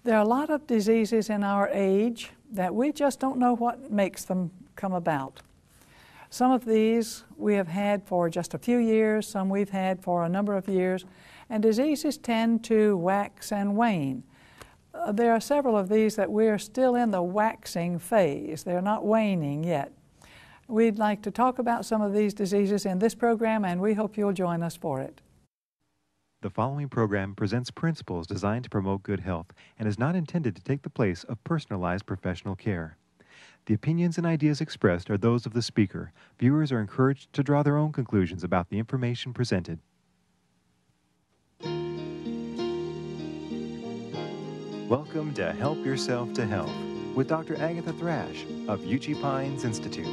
There are a lot of diseases in our age that we just don't know what makes them come about. Some of these we have had for just a few years, some we've had for a number of years, and diseases tend to wax and wane. There are several of these that we're still in the waxing phase. They're not waning yet. We'd like to talk about some of these diseases in this program, and we hope you'll join us for it. The following program presents principles designed to promote good health and is not intended to take the place of personalized professional care. The opinions and ideas expressed are those of the speaker. Viewers are encouraged to draw their own conclusions about the information presented. Welcome to Help Yourself to Health with Dr. Agatha Thrash of Uchee Pines Institute.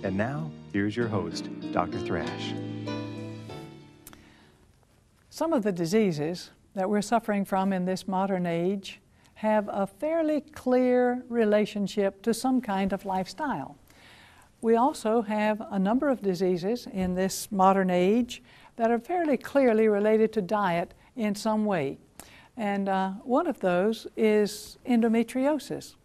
And now, here's your host, Dr. Thrash. Some of the diseases that we're suffering from in this modern age have a fairly clear relationship to some kind of lifestyle. We also have a number of diseases in this modern age that are fairly clearly related to diet in some way. And one of those is endometriosis.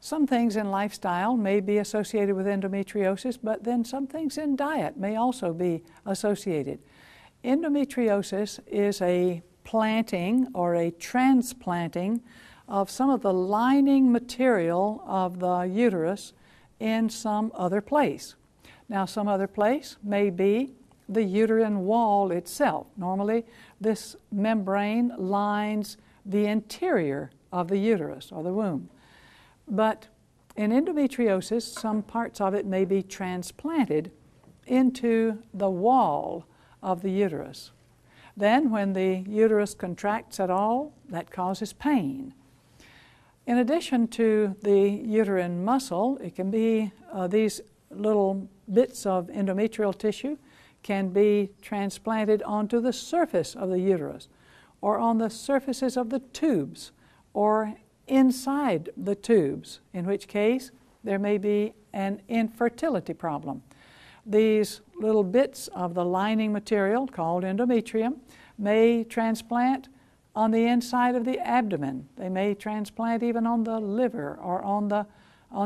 Some things in lifestyle may be associated with endometriosis, but then some things in diet may also be associated. Endometriosis is a planting or a transplanting of some of the lining material of the uterus in some other place. Now, some other place may be the uterine wall itself. Normally, this membrane lines the interior of the uterus or the womb. But in endometriosis, some parts of it may be transplanted into the wall of the uterus. Then, when the uterus contracts at all, that causes pain. In addition to the uterine muscle, it can be these little bits of endometrial tissue can be transplanted onto the surface of the uterus or on the surfaces of the tubes or inside the tubes, in which case there may be an infertility problem. These little bits of the lining material called endometrium may transplant on the inside of the abdomen. They may transplant even on the liver or on the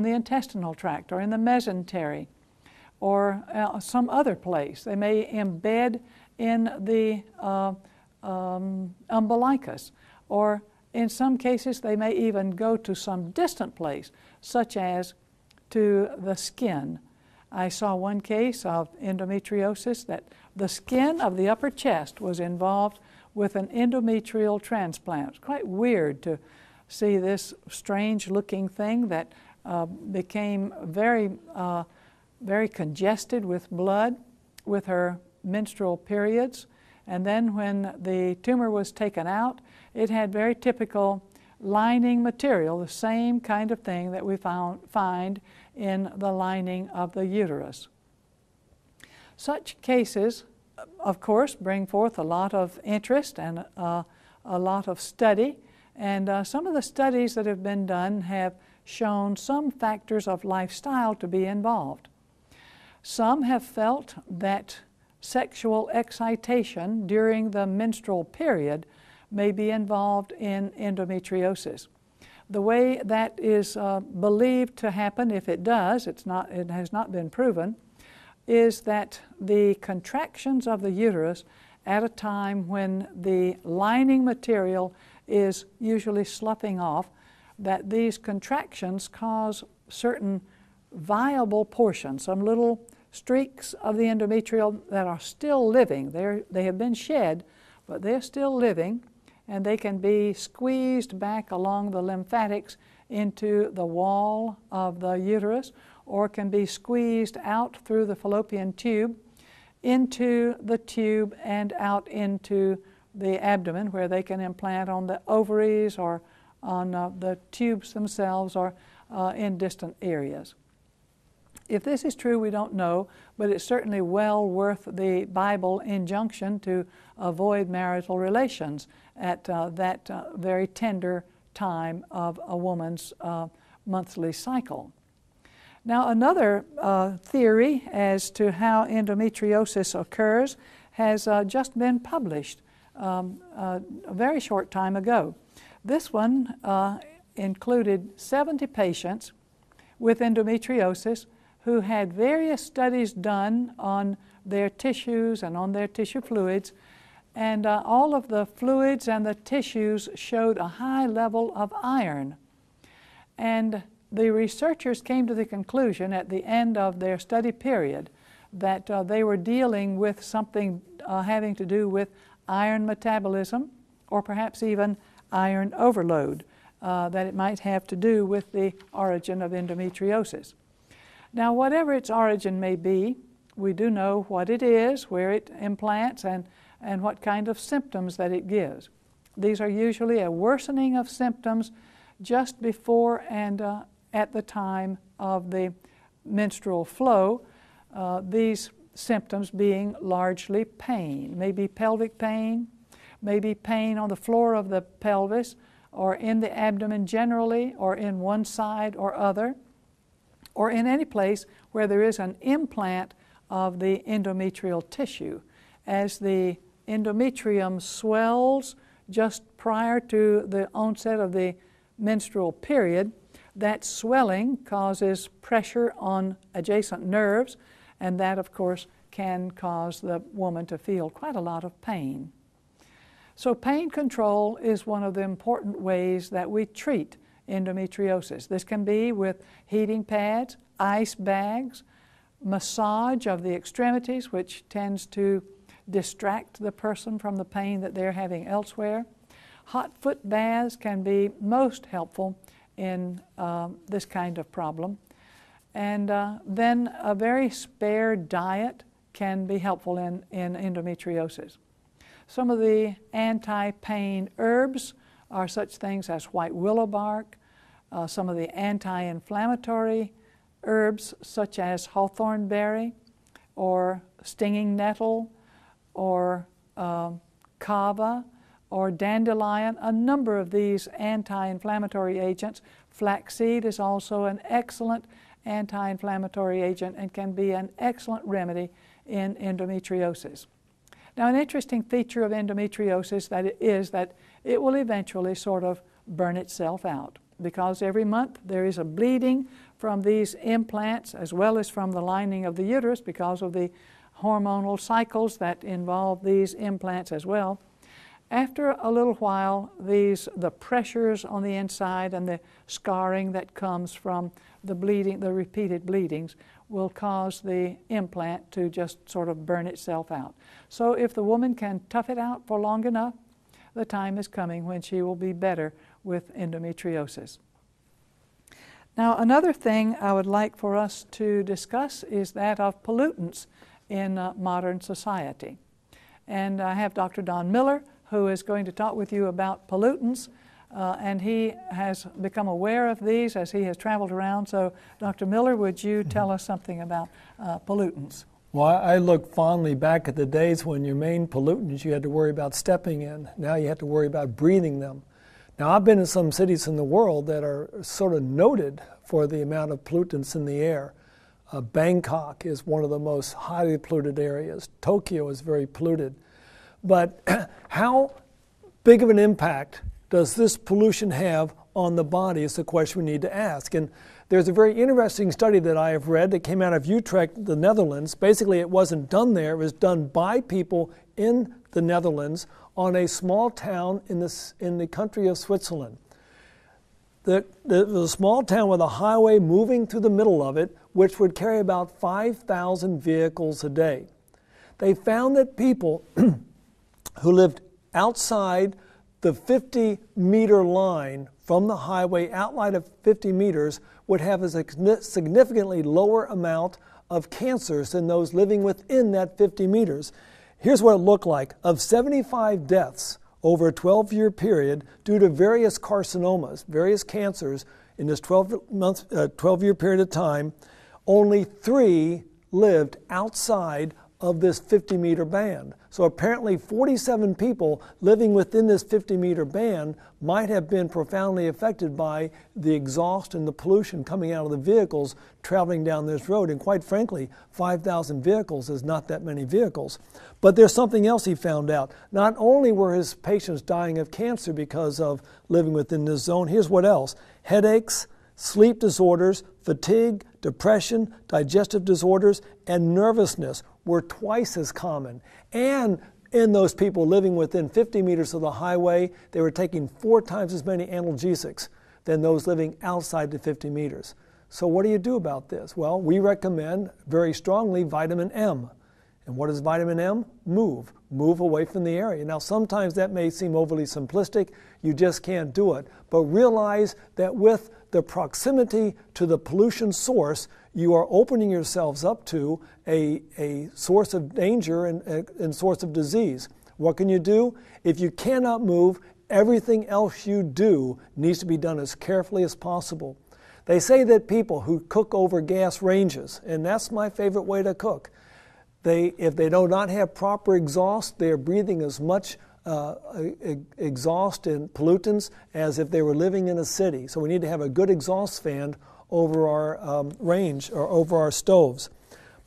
intestinal tract or in the mesentery or some other place. They may embed in the umbilicus, or in some cases they may even go to some distant place, such as to the skin. I saw one case of endometriosis that the skin of the upper chest was involved with an endometrial transplant. It's quite weird to see this strange looking thing that became very congested with blood with her menstrual periods. And then when the tumor was taken out, it had very typical lining material, the same kind of thing that we find in the lining of the uterus. Such cases, of course, bring forth a lot of interest and a lot of study, and some of the studies that have been done have shown some factors of lifestyle to be involved. Some have felt that sexual excitation during the menstrual period may be involved in endometriosis. The way that is believed to happen, if it does, it has not been proven, is that the contractions of the uterus at a time when the lining material is usually sloughing off, that these contractions cause certain viable portions, some little streaks of the endometrium that are still living. They have been shed, but they're still living, and they can be squeezed back along the lymphatics into the wall of the uterus, or can be squeezed out through the fallopian tube into the tube and out into the abdomen, where they can implant on the ovaries or on the tubes themselves or in distant areas. If this is true, we don't know, but it's certainly well worth the Bible injunction to avoid marital relations at that very tender time of a woman's monthly cycle. Now, another theory as to how endometriosis occurs has just been published a very short time ago. This one included 70 patients with endometriosis who had various studies done on their tissues and on their tissue fluids, and all of the fluids and the tissues showed a high level of iron. And the researchers came to the conclusion at the end of their study period that they were dealing with something having to do with iron metabolism, or perhaps even iron overload, that it might have to do with the origin of endometriosis. Now, whatever its origin may be, we do know what it is, where it implants, and what kind of symptoms that it gives. These are usually a worsening of symptoms just before and at the time of the menstrual flow, these symptoms being largely pain, maybe pelvic pain, maybe pain on the floor of the pelvis, or in the abdomen generally, or in one side or other, or in any place where there is an implant of the endometrial tissue. As the endometrium swells just prior to the onset of the menstrual period, that swelling causes pressure on adjacent nerves, and that, of course, can cause the woman to feel quite a lot of pain. So pain control is one of the important ways that we treat endometriosis. This can be with heating pads, ice bags, massage of the extremities, which tends to distract the person from the pain that they're having elsewhere. Hot foot baths can be most helpful in this kind of problem. And then a very spare diet can be helpful in endometriosis. Some of the anti-pain herbs are such things as white willow bark, some of the anti-inflammatory herbs such as hawthorn berry or stinging nettle or kava or dandelion, a number of these anti-inflammatory agents. Flaxseed is also an excellent anti-inflammatory agent and can be an excellent remedy in endometriosis. Now, an interesting feature of endometriosis is that it will eventually sort of burn itself out, because every month there is a bleeding from these implants as well as from the lining of the uterus because of the hormonal cycles that involve these implants as well. After a little while, the pressures on the inside and the scarring that comes from the bleeding, the repeated bleedings, will cause the implant to just sort of burn itself out. So if the woman can tough it out for long enough, the time is coming when she will be better with endometriosis. Now, another thing I would like for us to discuss is that of pollutants in modern society. And I have Dr. Don Miller, who is going to talk with you about pollutants, and he has become aware of these as he has traveled around. So, Dr. Miller, would you tell us something about pollutants? Well, I look fondly back at the days when your main pollutants you had to worry about stepping in. Now you have to worry about breathing them. Now, I've been in some cities in the world that are sort of noted for the amount of pollutants in the air. Bangkok is one of the most highly polluted areas. Tokyo is very polluted. But how big of an impact does this pollution have on the body is the question we need to ask. And there's a very interesting study that I have read that came out of Utrecht, the Netherlands. Basically, it wasn't done there. It was done by people in the Netherlands on a small town in the country of Switzerland. There was a small town with a highway moving through the middle of it, which would carry about 5,000 vehicles a day. They found that people who lived outside the 50-meter line from the highway, outline of 50 meters, would have a significantly lower amount of cancers than those living within that 50 meters. Here's what it looked like. Of 75 deaths over a 12-year period due to various carcinomas, various cancers in this 12-year period of time, only 3 lived outside of this 50-meter band. So apparently 47 people living within this 50-meter band might have been profoundly affected by the exhaust and the pollution coming out of the vehicles traveling down this road. And quite frankly, 5,000 vehicles is not that many vehicles. But there's something else he found out. Not only were his patients dying of cancer because of living within this zone, here's what else. Headaches, sleep disorders, fatigue, depression, digestive disorders, and nervousness were twice as common. And in those people living within 50 meters of the highway, they were taking 4 times as many analgesics than those living outside the 50 meters. So what do you do about this? Well, we recommend very strongly vitamin M. And what is vitamin M? Move. Move away from the area. Now, sometimes that may seem overly simplistic. You just can't do it. But realize that with the proximity to the pollution source, you are opening yourselves up to a source of danger and source of disease. What can you do? If you cannot move, everything else you do needs to be done as carefully as possible. They say that people who cook over gas ranges, and that's my favorite way to cook, if they do not have proper exhaust, they are breathing as much exhaust and pollutants as if they were living in a city. So we need to have a good exhaust fan over our range or over our stoves.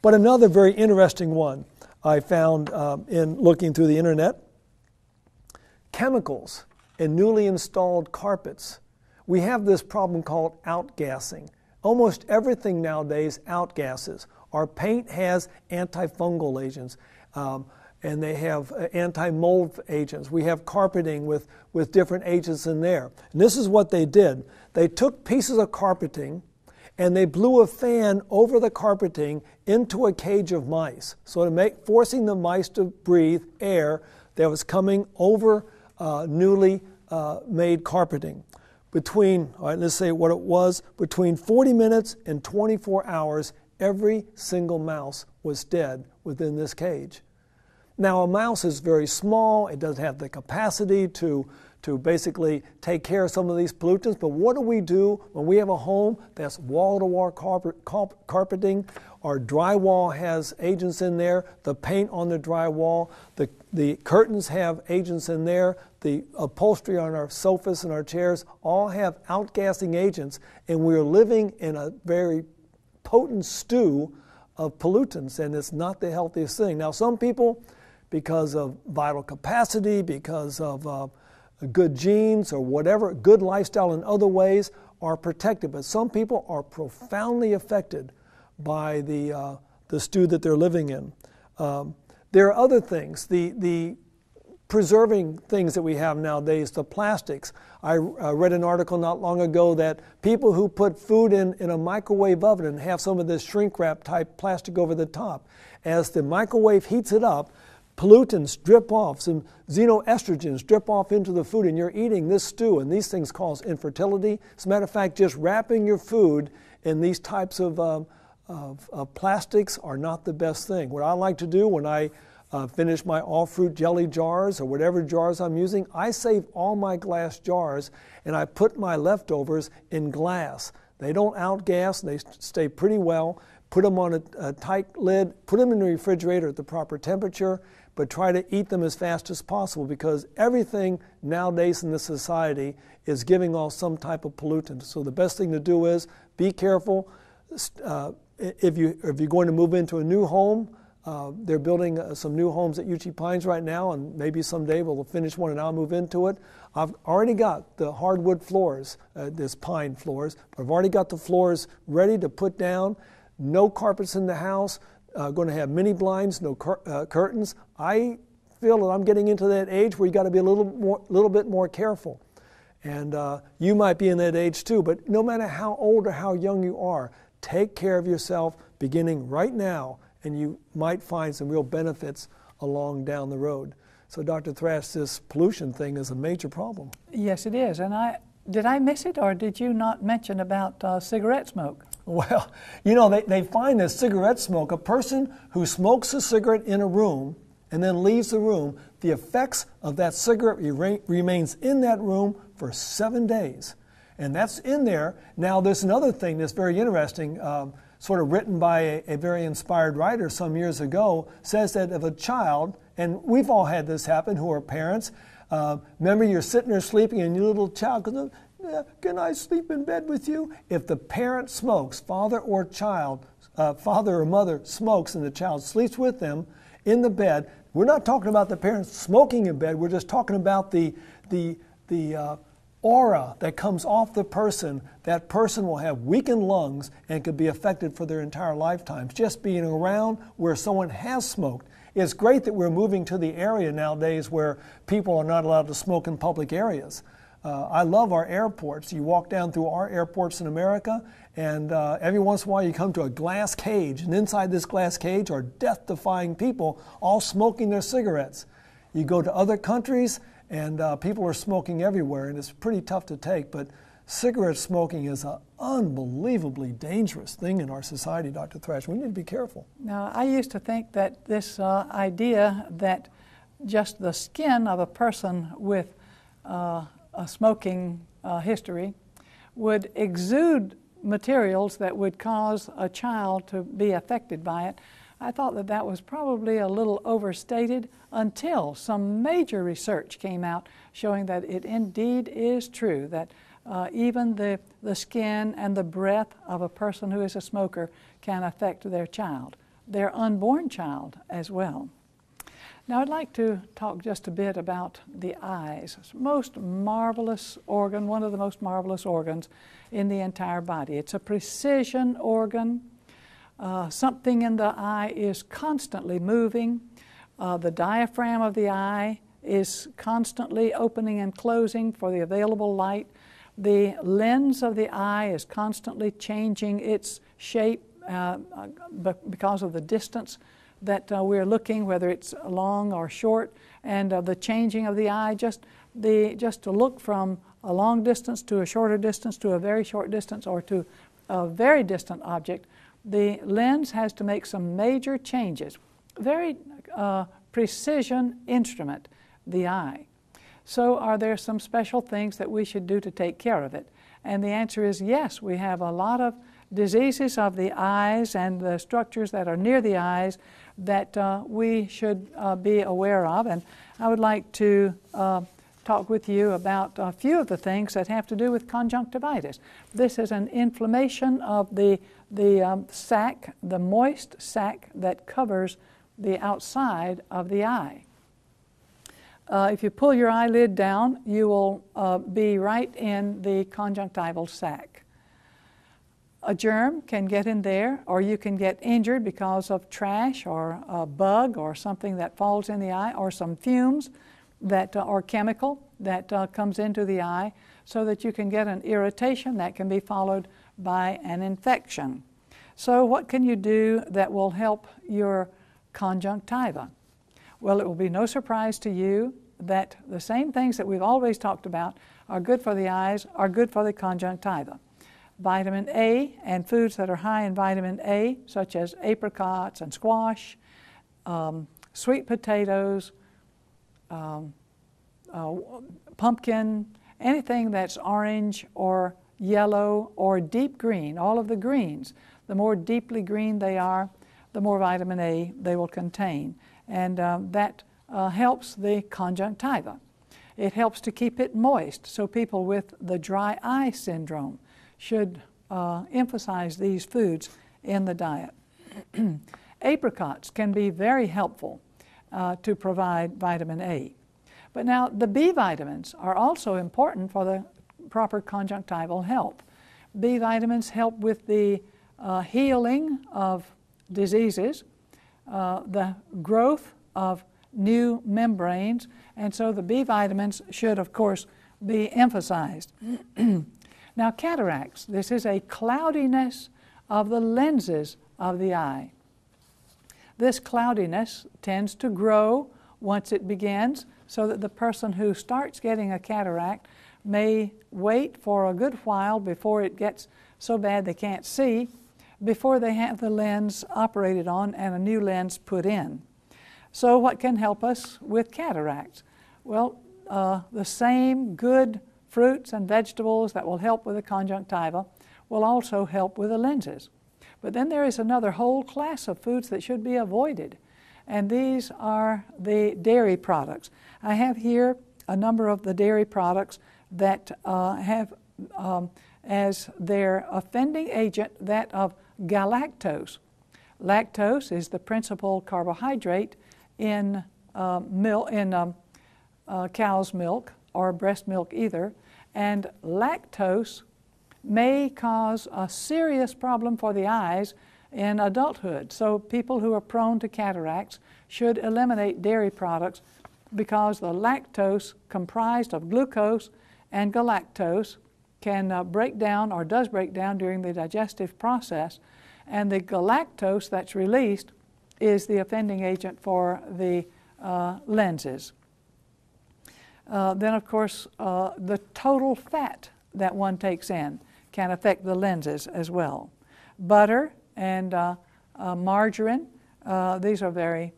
But another very interesting one I found in looking through the internet, chemicals in newly installed carpets. We have this problem called outgassing. Almost everything nowadays outgasses. Our paint has antifungal agents. And they have anti-mold agents. We have carpeting with different agents in there. And this is what they did. They took pieces of carpeting and they blew a fan over the carpeting into a cage of mice. So forcing the mice to breathe air that was coming over newly made carpeting. Let's say what it was, between 40 minutes and 24 hours, every single mouse was dead within this cage. Now, a mouse is very small. It doesn't have the capacity to basically take care of some of these pollutants. But what do we do when we have a home that's wall-to-wall carpeting? Our drywall has agents in there. The paint on the drywall. The curtains have agents in there. The upholstery on our sofas and our chairs all have outgassing agents. And we're living in a very potent stew of pollutants. And it's not the healthiest thing. Now, some people, because of vital capacity, because of good genes or whatever, good lifestyle in other ways, are protected. But some people are profoundly affected by the stew that they're living in. There are other things. The preserving things that we have nowadays, the plastics. I read an article not long ago that people who put food in a microwave oven and have some of this shrink wrap type plastic over the top, as the microwave heats it up, pollutants drip off, some xenoestrogens drip off into the food, and you're eating this stew, and these things cause infertility. As a matter of fact, just wrapping your food in these types of plastics are not the best thing. What I like to do when I finish my all-fruit jelly jars or whatever jars I'm using, I save all my glass jars, and I put my leftovers in glass. They don't outgas, they stay pretty well. Put them on a tight lid, put them in the refrigerator at the proper temperature, but try to eat them as fast as possible, because everything nowadays in this society is giving off some type of pollutant. So the best thing to do is be careful. If you're going to move into a new home, they're building some new homes at Uchee Pines right now, and maybe someday we'll finish one and I'll move into it. I've already got the hardwood floors, this pine floors, but I've already got the floors ready to put down. No carpets in the house, going to have mini blinds, no curtains. I feel that I'm getting into that age where you got to be a little bit more careful. And you might be in that age too, but no matter how old or how young you are, take care of yourself beginning right now, and you might find some real benefits along down the road. So Dr. Thrash, this pollution thing is a major problem. Yes, it is. And did I miss it, or did you not mention about cigarette smoke? Well, you know, they find that cigarette smoke, a person who smokes a cigarette in a room and then leaves the room, the effects of that cigarette remains in that room for 7 days. And that's in there. Now, there's another thing that's very interesting. sort of written by a very inspired writer some years ago, says that if a child, and we've all had this happen who are parents, remember you're sitting there sleeping and your little child goes, can I sleep in bed with you? If the parent smokes, father or mother smokes and the child sleeps with them in the bed, we're not talking about the parents smoking in bed, we're just talking about the aura that comes off the person. That person will have weakened lungs and could be affected for their entire lifetimes. Just being around where someone has smoked. It's great that we're moving to the area nowadays where people are not allowed to smoke in public areas. I love our airports. You walk down through our airports in America, and every once in a while you come to a glass cage, and inside this glass cage are death-defying people all smoking their cigarettes. You go to other countries, and people are smoking everywhere, and it's pretty tough to take, but cigarette smoking is an unbelievably dangerous thing in our society, Dr. Thrash. We need to be careful. Now, I used to think that this idea that just the skin of a person with a smoking history would exude materials that would cause a child to be affected by it. I thought that that was probably a little overstated until some major research came out showing that it indeed is true, that even the skin and the breath of a person who is a smoker can affect their child, their unborn child as well. Now I'd like to talk just a bit about the eyes. It's the most marvelous organ, one of the most marvelous organs in the entire body. It's a precision organ. Something in the eye is constantly moving. The diaphragm of the eye is constantly opening and closing for the available light. The lens of the eye is constantly changing its shape because of the distance that we're looking, whether it's long or short, and the changing of the eye, just to look from a long distance to a shorter distance to a very short distance or to a very distant object. The lens has to make some major changes. Very precision instrument, the eye. So are there some special things that we should do to take care of it? And the answer is yes. We have a lot of diseases of the eyes and the structures that are near the eyes that we should be aware of. And I would like to talk with you about a few of the things that have to do with conjunctivitis. This is an inflammation of the sac, the moist sac that covers the outside of the eye. If you pull your eyelid down, you will be right in the conjunctival sac. A germ can get in there, or you can get injured because of trash or a bug or something that falls in the eye, or some fumes that or chemical that comes into the eye, so that you can get an irritation that can be followed by an infection. So what can you do that will help your conjunctiva? Well, it will be no surprise to you that the same things that we've always talked about are good for the eyes, are good for the conjunctiva. Vitamin A and foods that are high in vitamin A, such as apricots and squash, sweet potatoes, pumpkin, anything that's orange or yellow or deep green, all of the greens. The more deeply green they are, the more vitamin A they will contain. And that helps the conjunctiva. It helps to keep it moist, so people with the dry eye syndrome should emphasize these foods in the diet. Apricots can be very helpful to provide vitamin A. But now the B vitamins are also important for the proper conjunctival health. B vitamins help with the healing of diseases, the growth of new membranes, and so the B vitamins should, of course, be emphasized. Now, cataracts, this is a cloudiness of the lenses of the eye. This cloudiness tends to grow once it begins, so that the person who starts getting a cataract may wait for a good while before it gets so bad they can't see, before they have the lens operated on and a new lens put in. So what can help us with cataracts? Well, the same good fruits and vegetables that will help with the conjunctiva will also help with the lenses. But then there is another whole class of foods that should be avoided, and these are the dairy products. I have here a number of the dairy products that have as their offending agent that of galactose. Lactose is the principal carbohydrate in cow's milk or breast milk either, and lactose may cause a serious problem for the eyes in adulthood. So people who are prone to cataracts should eliminate dairy products because the lactose comprised of glucose and galactose can break down or does break down during the digestive process, and the galactose that's released is the offending agent for the lenses. Then, of course, the total fat that one takes in can affect the lenses as well. Butter and margarine, these are very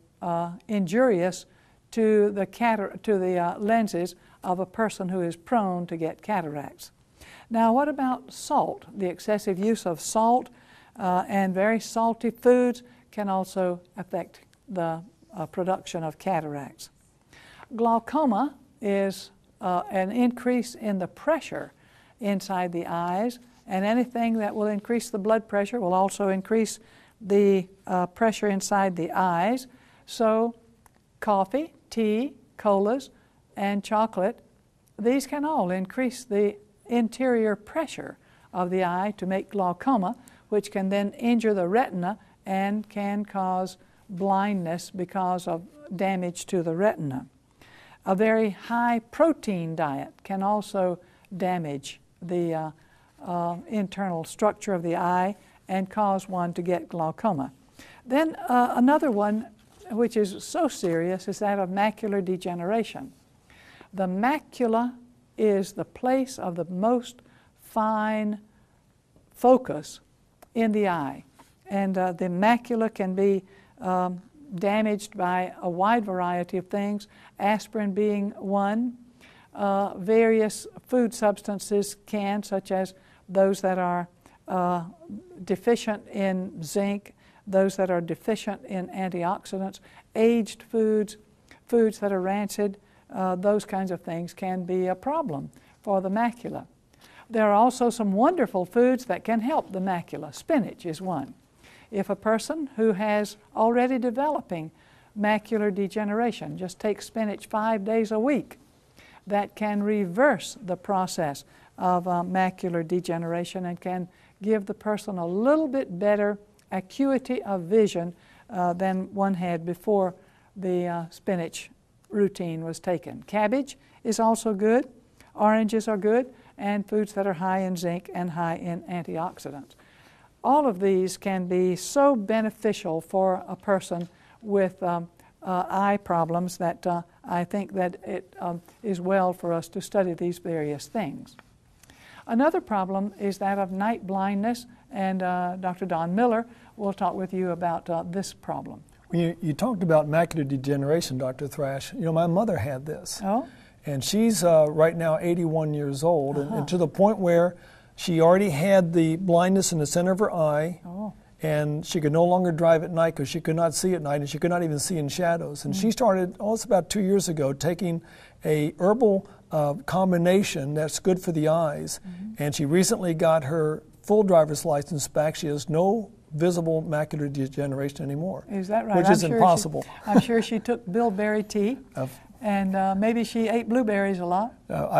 injurious to the lenses of a person who is prone to get cataracts. Now, what about salt? The excessive use of salt and very salty foods can also affect the production of cataracts. Glaucoma is an increase in the pressure inside the eyes, and anything that will increase the blood pressure will also increase the pressure inside the eyes. So coffee, tea, colas, and chocolate, these can all increase the interior pressure of the eye to make glaucoma, which can then injure the retina and can cause blindness because of damage to the retina. A very high protein diet can also damage the internal structure of the eye and cause one to get glaucoma. Then another one which is so serious is that of macular degeneration. The macula is the place of the most fine focus in the eye, and the macula can be damaged by a wide variety of things, aspirin being one. Various food substances can, such as those that are deficient in zinc, those that are deficient in antioxidants, aged foods, foods that are rancid, those kinds of things can be a problem for the macula. There are also some wonderful foods that can help the macula. Spinach is one. If a person who has already developing macular degeneration just takes spinach 5 days a week, that can reverse the process of macular degeneration and can give the person a little bit better acuity of vision than one had before the spinach routine was taken. Cabbage is also good, oranges are good, and foods that are high in zinc and high in antioxidants. All of these can be so beneficial for a person with eye problems that I think that it is well for us to study these various things. Another problem is that of night blindness, and Dr. Don Miller will talk with you about this problem. When you talked about macular degeneration, Dr. Thrash, you know, my mother had this. Oh? And she's right now 81 years old, and to the point where she already had the blindness in the center of her eye, and she could no longer drive at night because she could not see at night, and she could not even see in shadows. And she started, it's about 2 years ago, taking a herbal combination that's good for the eyes. And she recently got her full driver's license back. She has no visible macular degeneration anymore. Is that right? Which is impossible. I'm sure she took bilberry tea. And maybe she ate blueberries a lot.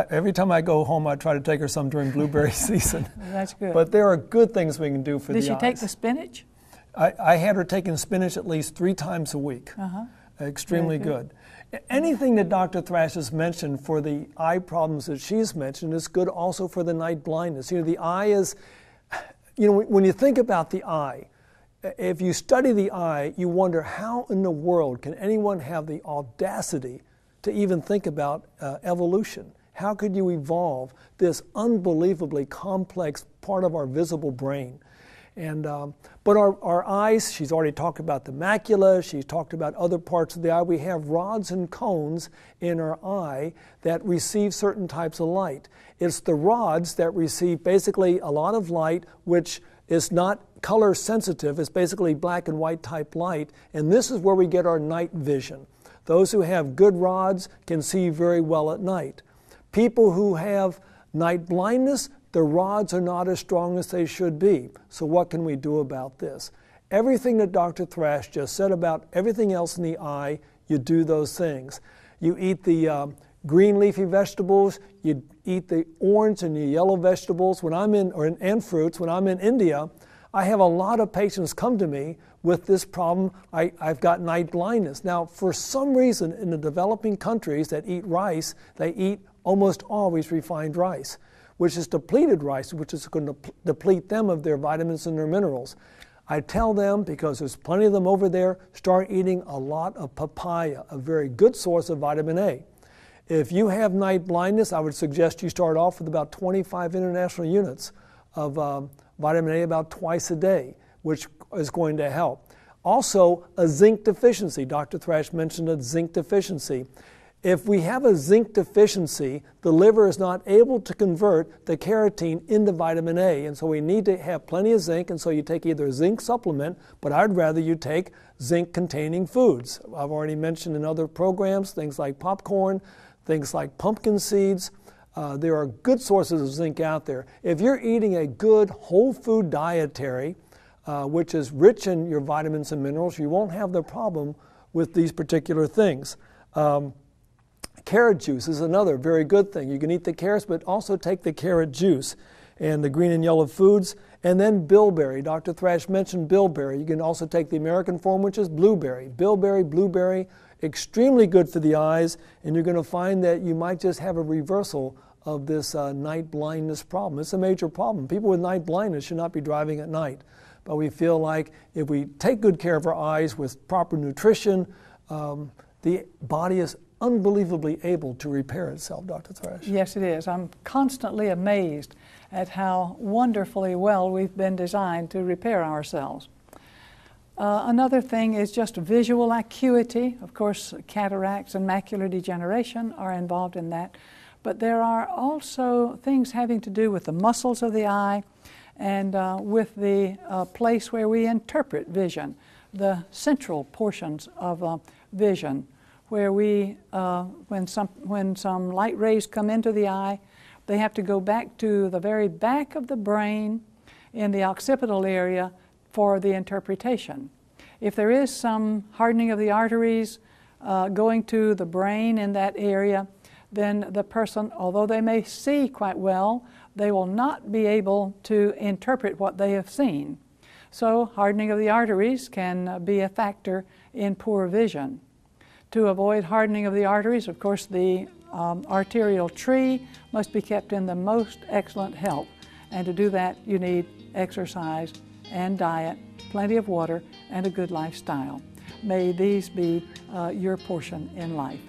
Every time I go home, I try to take her some during blueberry season. That's good. But there are good things we can do for the eyes. Did she take the spinach? I had her taking spinach at least 3 times a week. Extremely good. Anything that Dr. Thrash has mentioned for the eye problems that she's mentioned is good also for the night blindness. You know, the eye is, you know, when you think about the eye, if you study the eye, you wonder how in the world can anyone have the audacity to even think about evolution. How could you evolve this unbelievably complex part of our visible brain? And but our eyes, she's already talked about the macula, she's talked about other parts of the eye. We have rods and cones in our eye that receive certain types of light. It's the rods that receive basically a lot of light, which It's not color sensitive. It's basically black and white type light. And this is where we get our night vision. Those who have good rods can see very well at night. People who have night blindness, the rods are not as strong as they should be. So what can we do about this? Everything that Dr. Thrash just said about everything else in the eye, you do those things. You eat the green leafy vegetables, you eat the orange and the yellow vegetables. And fruits. When I'm in India, I have a lot of patients come to me with this problem. I've got night blindness. Now, for some reason, in the developing countries that eat rice, they eat almost always refined rice, which is depleted rice, which is going to deplete them of their vitamins and their minerals. I tell them, because there's plenty of them over there, start eating a lot of papaya, a very good source of vitamin A. If you have night blindness, I would suggest you start off with about 25 international units of vitamin A about twice a day, which is going to help. Also, a zinc deficiency. Dr. Thrash mentioned a zinc deficiency. If we have a zinc deficiency, the liver is not able to convert the carotene into vitamin A, and so we need to have plenty of zinc, and so you take either a zinc supplement, but I'd rather you take zinc-containing foods. I've already mentioned in other programs things like popcorn, things like pumpkin seeds. There are good sources of zinc out there. If you're eating a good whole food dietary, which is rich in your vitamins and minerals, you won't have the problem with these particular things. Carrot juice is another very good thing. You can eat the carrots, but also take the carrot juice and the green and yellow foods. And then bilberry. Dr. Thrash mentioned bilberry. You can also take the American form, which is blueberry. Bilberry, blueberry, extremely good for the eyes, and you're going to find that you might just have a reversal of this night blindness problem. It's a major problem. People with night blindness should not be driving at night. But we feel like if we take good care of our eyes with proper nutrition, the body is unbelievably able to repair itself, Dr. Thrash. Yes, it is. I'm constantly amazed at how wonderfully well we've been designed to repair ourselves. Another thing is just visual acuity. Of course, cataracts and macular degeneration are involved in that. But there are also things having to do with the muscles of the eye and with the place where we interpret vision, the central portions of vision, where we, when some light rays come into the eye, they have to go back to the very back of the brain in the occipital area for the interpretation. If there is some hardening of the arteries going to the brain in that area, then the person, although they may see quite well, they will not be able to interpret what they have seen. So hardening of the arteries can be a factor in poor vision. To avoid hardening of the arteries, of course, the arterial tree must be kept in the most excellent health. And to do that, you need exercise and diet, plenty of water, and a good lifestyle. May these be your portion in life.